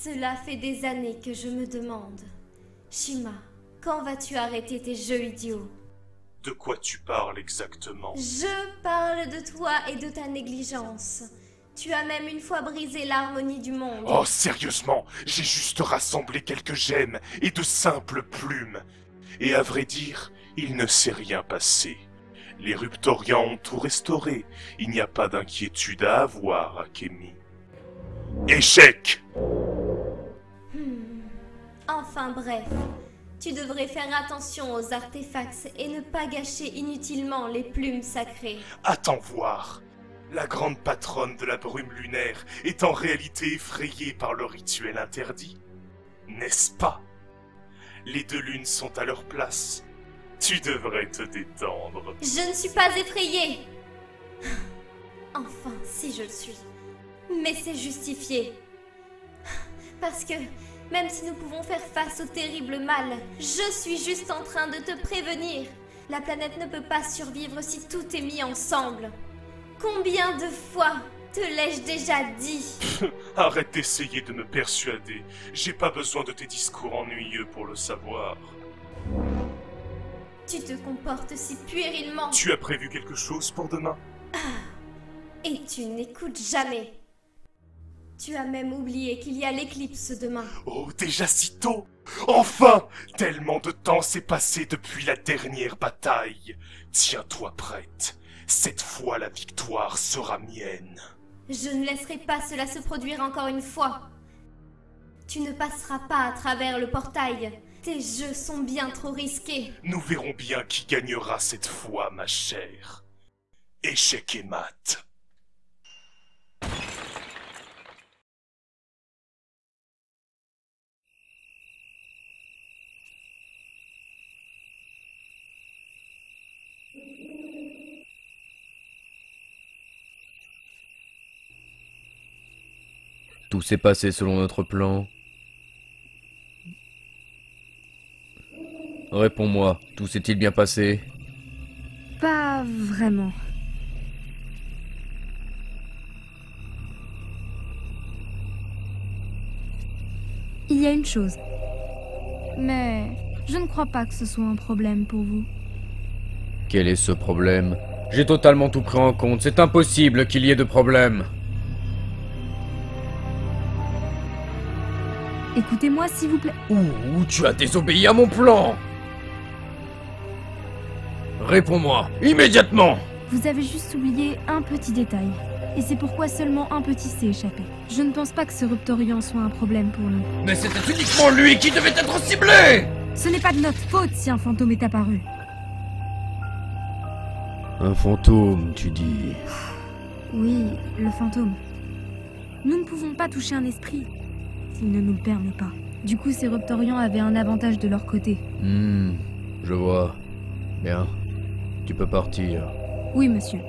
Cela fait des années que je me demande. Shima, quand vas-tu arrêter tes jeux idiots? De quoi tu parles exactement? Je parle de toi et de ta négligence. Tu as même une fois brisé l'harmonie du monde. Oh, sérieusement, j'ai juste rassemblé quelques gemmes et de simples plumes. Et à vrai dire, il ne s'est rien passé. Les Ruptorians ont tout restauré. Il n'y a pas d'inquiétude à avoir, Akemi. Échec! Enfin bref, tu devrais faire attention aux artefacts et ne pas gâcher inutilement les plumes sacrées. Attends voir. La grande patronne de la brume lunaire est en réalité effrayée par le rituel interdit. N'est-ce pas? Les deux lunes sont à leur place. Tu devrais te détendre. Je ne suis pas effrayée. Enfin, si je le suis. Mais c'est justifié. Parce que, même si nous pouvons faire face au terrible mal, je suis juste en train de te prévenir. La planète ne peut pas survivre si tout est mis ensemble. Combien de fois te l'ai-je déjà dit? Arrête d'essayer de me persuader. J'ai pas besoin de tes discours ennuyeux pour le savoir. Tu te comportes si puérilement. Tu as prévu quelque chose pour demain? Et tu n'écoutes jamais. Tu as même oublié qu'il y a l'éclipse demain. Oh, déjà si tôt? Enfin! Tellement de temps s'est passé depuis la dernière bataille. Tiens-toi prête. Cette fois, la victoire sera mienne. Je ne laisserai pas cela se produire encore une fois. Tu ne passeras pas à travers le portail. Tes jeux sont bien trop risqués. Nous verrons bien qui gagnera cette fois, ma chère. Échec et mat. Tout s'est passé selon notre plan. Réponds-moi, tout s'est-il bien passé? Pas vraiment. Il y a une chose. Mais je ne crois pas que ce soit un problème pour vous. Quel est ce problème? J'ai totalement tout pris en compte, c'est impossible qu'il y ait de problème. Écoutez-moi s'il vous plaît. Ouh, tu as désobéi à mon plan! Réponds-moi, immédiatement! Vous avez juste oublié un petit détail. Et c'est pourquoi seulement un petit s'est échappé. Je ne pense pas que ce Ruptorian soit un problème pour nous. Mais c'était uniquement lui qui devait être ciblé! Ce n'est pas de notre faute si un fantôme est apparu. Un fantôme, tu dis? Oui, le fantôme. Nous ne pouvons pas toucher un esprit s'il ne nous le permet pas. Du coup, ces Ruptorians avaient un avantage de leur côté. Je vois. Bien. Tu peux partir. Oui, monsieur.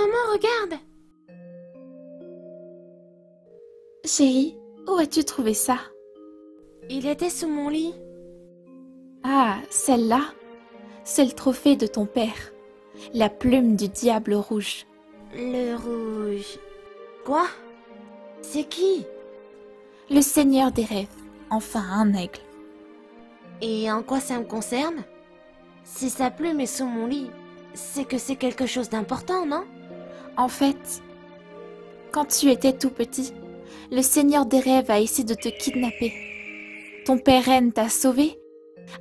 maman, regarde! Chérie, où as-tu trouvé ça? Il était sous mon lit. Ah, celle-là? C'est le trophée de ton père. La plume du diable rouge. Le rouge... Quoi? C'est qui? Le seigneur des rêves. Enfin, un aigle. Et en quoi ça me concerne? Si sa plume est sous mon lit, c'est que c'est quelque chose d'important, non? En fait, quand tu étais tout petit, le seigneur des rêves a essayé de te kidnapper. Ton père Ren t'a sauvé,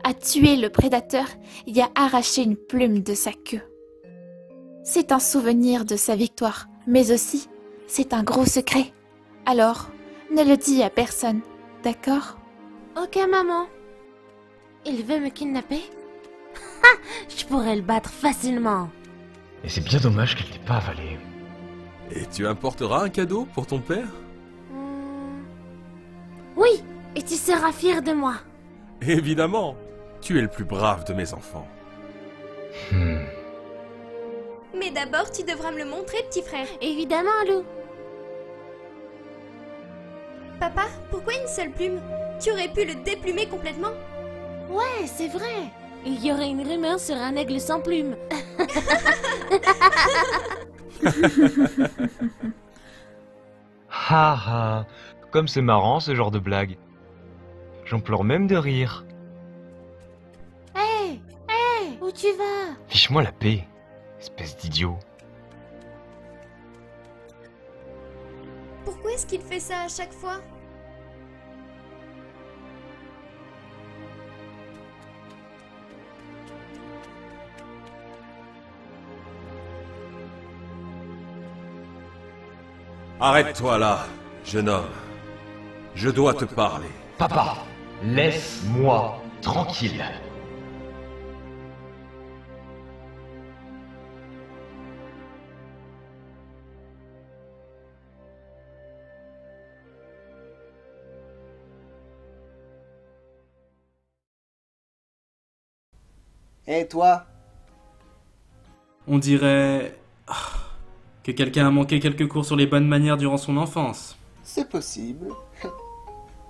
a tué le prédateur et a arraché une plume de sa queue. C'est un souvenir de sa victoire, mais aussi, c'est un gros secret. Alors, ne le dis à personne, d'accord? Ok, maman. Il veut me kidnapper? Ha! Je pourrais le battre facilement. Et c'est bien dommage qu'elle t'ait pas avalé. Et tu importeras un cadeau pour ton père? Oui, et tu seras fier de moi. Évidemment, tu es le plus brave de mes enfants. Mais d'abord, tu devras me le montrer, petit frère. Évidemment, Lou. Papa, pourquoi une seule plume? Tu aurais pu le déplumer complètement. Ouais, c'est vrai. Il y aurait une rumeur sur un aigle sans plume. Ha ha, comme c'est marrant ce genre de blague. J'en pleure même de rire. Hé, où tu vas? Fiche-moi la paix, espèce d'idiot. Pourquoi est-ce qu'il fait ça à chaque fois? Arrête-toi là, jeune homme. Je dois te parler. Papa, laisse-moi tranquille. Hé, toi? On dirait que quelqu'un a manqué quelques cours sur les bonnes manières durant son enfance. C'est possible.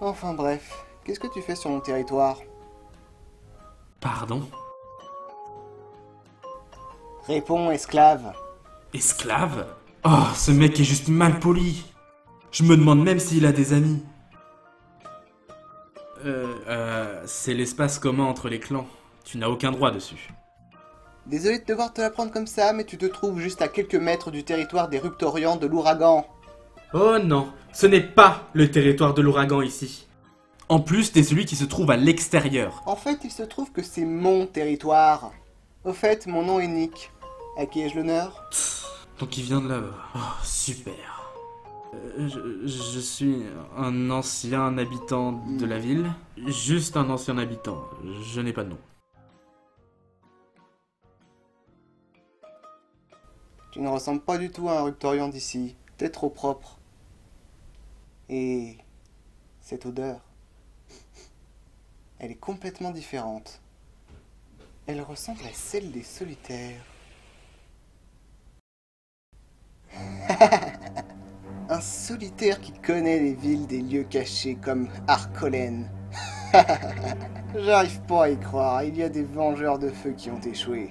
Enfin bref, qu'est-ce que tu fais sur mon territoire? Pardon? Réponds, esclave. Esclave? Oh, ce mec est juste mal poli. Je me demande même s'il a des amis. C'est l'espace commun entre les clans. Tu n'as aucun droit dessus. Désolé de devoir te l'apprendre comme ça, mais tu te trouves juste à quelques mètres du territoire des Ruptorians de l'ouragan. Oh non, ce n'est pas le territoire de l'ouragan ici. En plus, t'es celui qui se trouve à l'extérieur. En fait, il se trouve que c'est mon territoire. Au fait, mon nom est Nick. À qui ai-je l'honneur? Donc il vient de là-bas. Oh, super. Je suis un ancien habitant de la ville. Juste un ancien habitant. Je n'ai pas de nom. Tu ne ressembles pas du tout à un Ruptorian d'ici. T'es trop propre. Et cette odeur, elle est complètement différente. Elle ressemble à celle des solitaires. Un solitaire qui connaît les villes des lieux cachés comme Arcolen. J'arrive pas à y croire, il y a des vengeurs de feu qui ont échoué.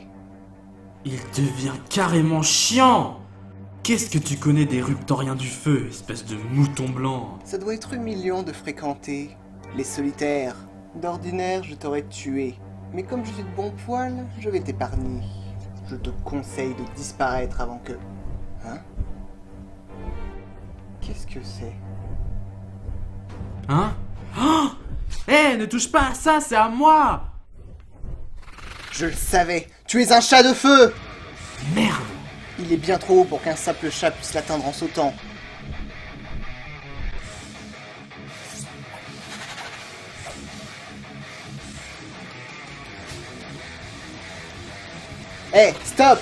Il devient carrément chiant. Qu'est-ce que tu connais des Ruptoriens du feu, espèce de mouton blanc? Ça doit être humiliant de fréquenter les solitaires. D'ordinaire, je t'aurais tué. Mais comme je suis de bon poil, je vais t'épargner. Je te conseille de disparaître avant que... Hein? Qu'est-ce que c'est? Hein? Oh! Hé, ne touche pas à ça, c'est à moi! Je le savais! Tu es un chat de feu! Merde! Il est bien trop haut pour qu'un simple chat puisse l'atteindre en sautant. Hé, stop!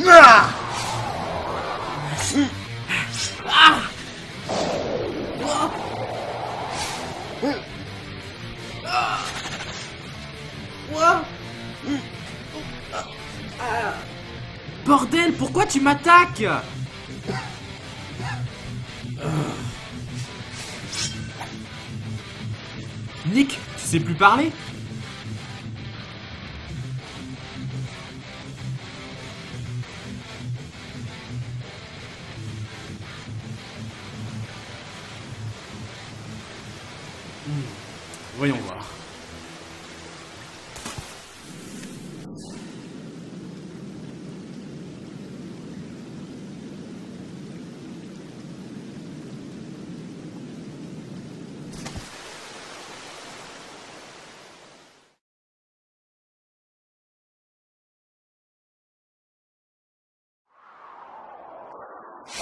Ah! Bordel, pourquoi tu m'attaques? Nick, tu sais plus parler? Voyons voir.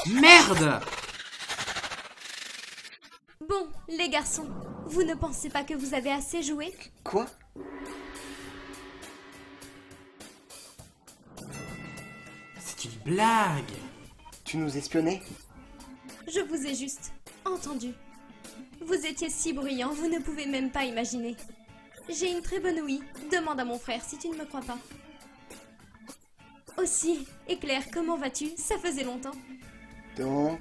Merde! Bon, les garçons, vous ne pensez pas que vous avez assez joué? Quoi? C'est une blague! Tu nous espionnais? Je vous ai juste entendu. Vous étiez si bruyant, vous ne pouvez même pas imaginer. J'ai une très bonne ouïe. Demande à mon frère si tu ne me crois pas. Aussi, Éclair, comment vas-tu? Ça faisait longtemps. Donc...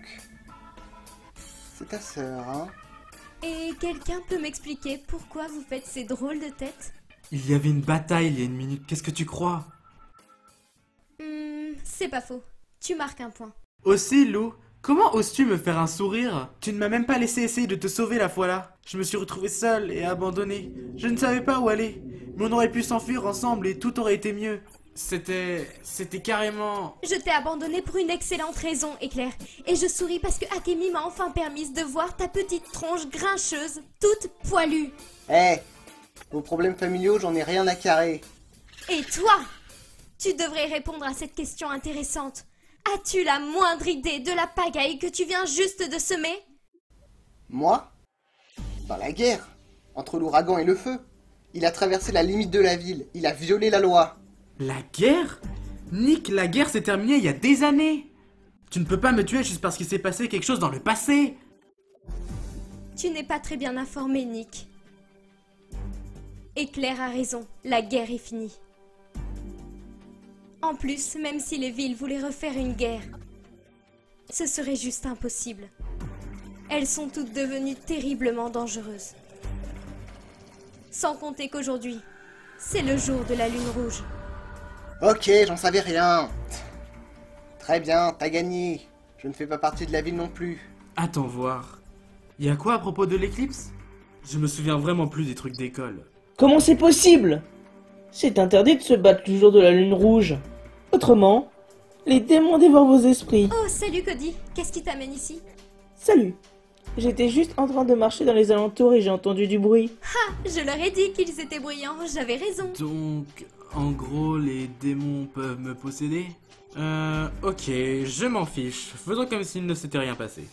c'est ta sœur, hein? Et quelqu'un peut m'expliquer pourquoi vous faites ces drôles de têtes? Il y avait une bataille il y a une minute, qu'est-ce que tu crois? C'est pas faux. Tu marques un point. Aussi, Lou, comment oses-tu me faire un sourire? Tu ne m'as même pas laissé essayer de te sauver la fois là. Je me suis retrouvé seul et abandonné. Je ne savais pas où aller. Mais on aurait pu s'enfuir ensemble et tout aurait été mieux. C'était carrément... Je t'ai abandonné pour une excellente raison, Éclair. Et je souris parce que Akemi m'a enfin permise de voir ta petite tronche grincheuse, toute poilue. Eh, vos problèmes familiaux, j'en ai rien à carrer. Et toi? Tu devrais répondre à cette question intéressante. As-tu la moindre idée de la pagaille que tu viens juste de semer? Moi? Dans la guerre, entre l'ouragan et le feu. Il a traversé la limite de la ville, il a violé la loi. La guerre? Nick, la guerre s'est terminée il y a des années. Tu ne peux pas me tuer juste parce qu'il s'est passé quelque chose dans le passé. Tu n'es pas très bien informé, Nick. Éclair a raison, la guerre est finie. En plus, même si les villes voulaient refaire une guerre, ce serait juste impossible. Elles sont toutes devenues terriblement dangereuses. Sans compter qu'aujourd'hui, c'est le jour de la lune rouge. Ok, j'en savais rien. Très bien, t'as gagné. Je ne fais pas partie de la ville non plus. Attends voir. Y a quoi à propos de l'éclipse? Je me souviens vraiment plus des trucs d'école. Comment c'est possible? C'est interdit de se battre le jour de la lune rouge. Autrement, les démons dévorent vos esprits. Oh, salut Cody. Qu'est-ce qui t'amène ici? Salut. J'étais juste en train de marcher dans les alentours et j'ai entendu du bruit. Ah, je leur ai dit qu'ils étaient bruyants, j'avais raison. Donc, en gros, les démons peuvent me posséder? Ok, je m'en fiche. Faisons comme s'il ne s'était rien passé.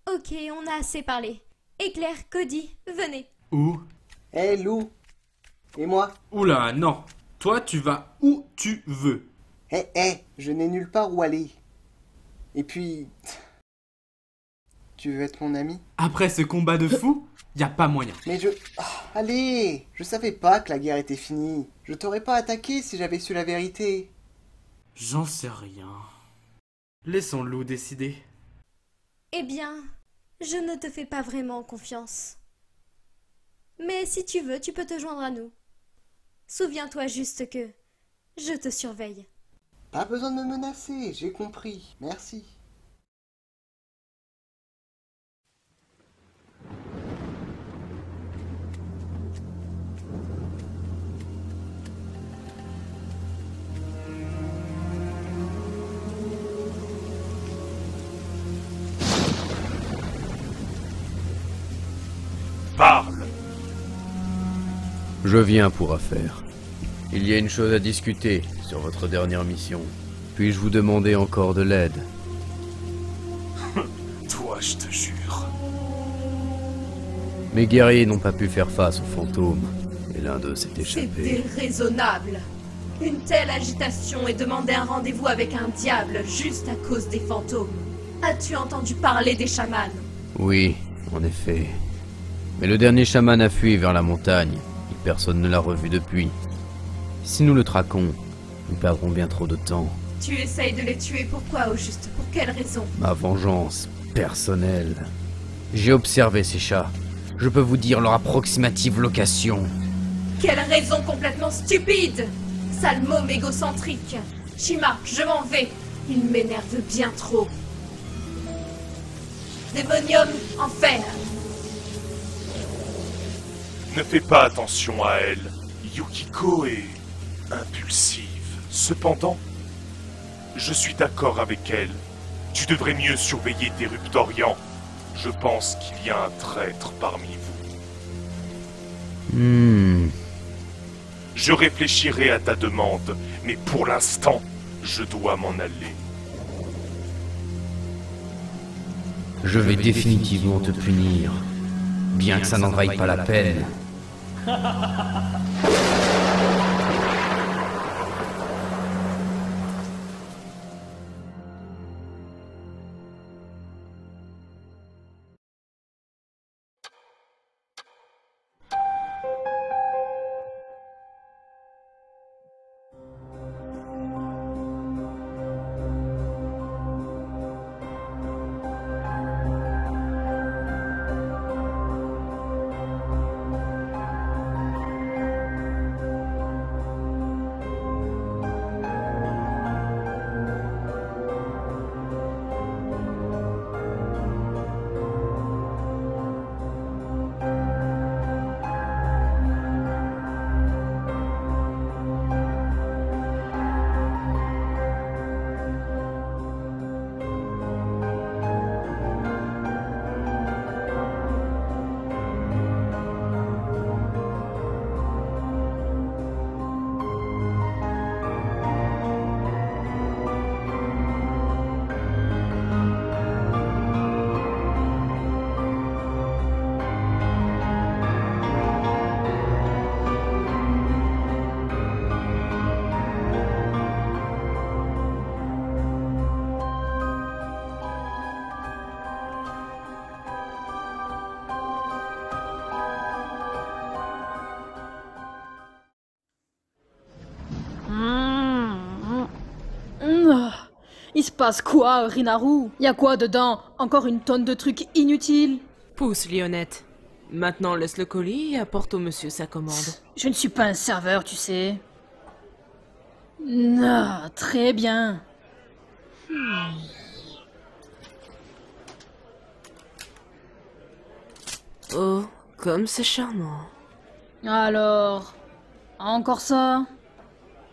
Ok, on a assez parlé. Éclair, Cody, venez. Où? Eh, Lou. Et moi? Oula, non. Toi, tu vas où tu veux. Je n'ai nulle part où aller. Et puis... Tu veux être mon ami? Après ce combat de fou, y a pas moyen. Mais allez, je savais pas que la guerre était finie. Je t'aurais pas attaqué si j'avais su la vérité. J'en sais rien. Laissons Lou décider. Eh bien, je ne te fais pas vraiment confiance. Mais si tu veux, tu peux te joindre à nous. Souviens-toi juste que je te surveille. Pas besoin de me menacer, j'ai compris. Merci. Parle! Je viens pour affaire. Il y a une chose à discuter sur votre dernière mission. Puis-je vous demander encore de l'aide? Toi, je te jure. Mes guerriers n'ont pas pu faire face aux fantômes, et l'un d'eux s'est C'est échappé. déraisonnable. Une telle agitation et demander un rendez-vous avec un diable juste à cause des fantômes. As-tu entendu parler des chamans? Oui, en effet. Mais le dernier chaman a fui vers la montagne, et personne ne l'a revu depuis. Si nous le traquons, nous perdrons bien trop de temps. Tu essayes de les tuer, pourquoi au juste? Pour quelle raison? Ma vengeance personnelle. J'ai observé ces chats. Je peux vous dire leur approximative location. Quelle raison complètement stupide! Sale môme égocentrique! Shima, je m'en vais! Il m'énerve bien trop. Démonium, enfer! Ne fais pas attention à elle. Yukiko est impulsive. Cependant, je suis d'accord avec elle. Tu devrais mieux surveiller tes Ruptorians. Je pense qu'il y a un traître parmi vous. Je réfléchirai à ta demande, mais pour l'instant, je dois m'en aller. Je vais définitivement te punir, bien que ça n'en vaille pas la peine. Il se passe quoi, Rinaru? Y a quoi dedans? Encore une tonne de trucs inutiles? Pousse, Lionette. Maintenant, laisse le colis et apporte au monsieur sa commande. Je ne suis pas un serveur, tu sais. Ah, très bien. Oh, comme c'est charmant. Alors... encore ça?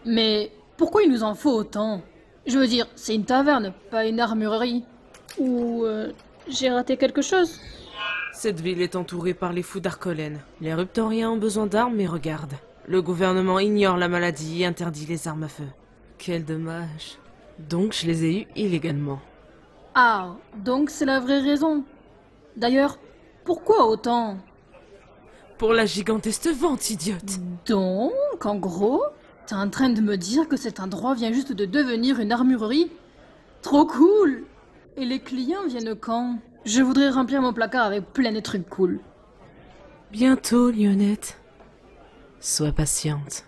Mais pourquoi il nous en faut autant? Je veux dire, c'est une taverne, pas une armurerie. Ou... j'ai raté quelque chose? Cette ville est entourée par les fous d'Arcolène. Les Ruptoriens ont besoin d'armes, mais regarde. Le gouvernement ignore la maladie et interdit les armes à feu. Quel dommage. Donc je les ai eus illégalement. Ah, donc c'est la vraie raison. D'ailleurs, pourquoi autant? Pour la gigantesque vente, idiote. Donc, en gros, t'es en train de me dire que cet endroit vient juste de devenir une armurerie? Trop cool! Et les clients viennent quand? Je voudrais remplir mon placard avec plein de trucs cool. Bientôt, Lionette. Sois patiente.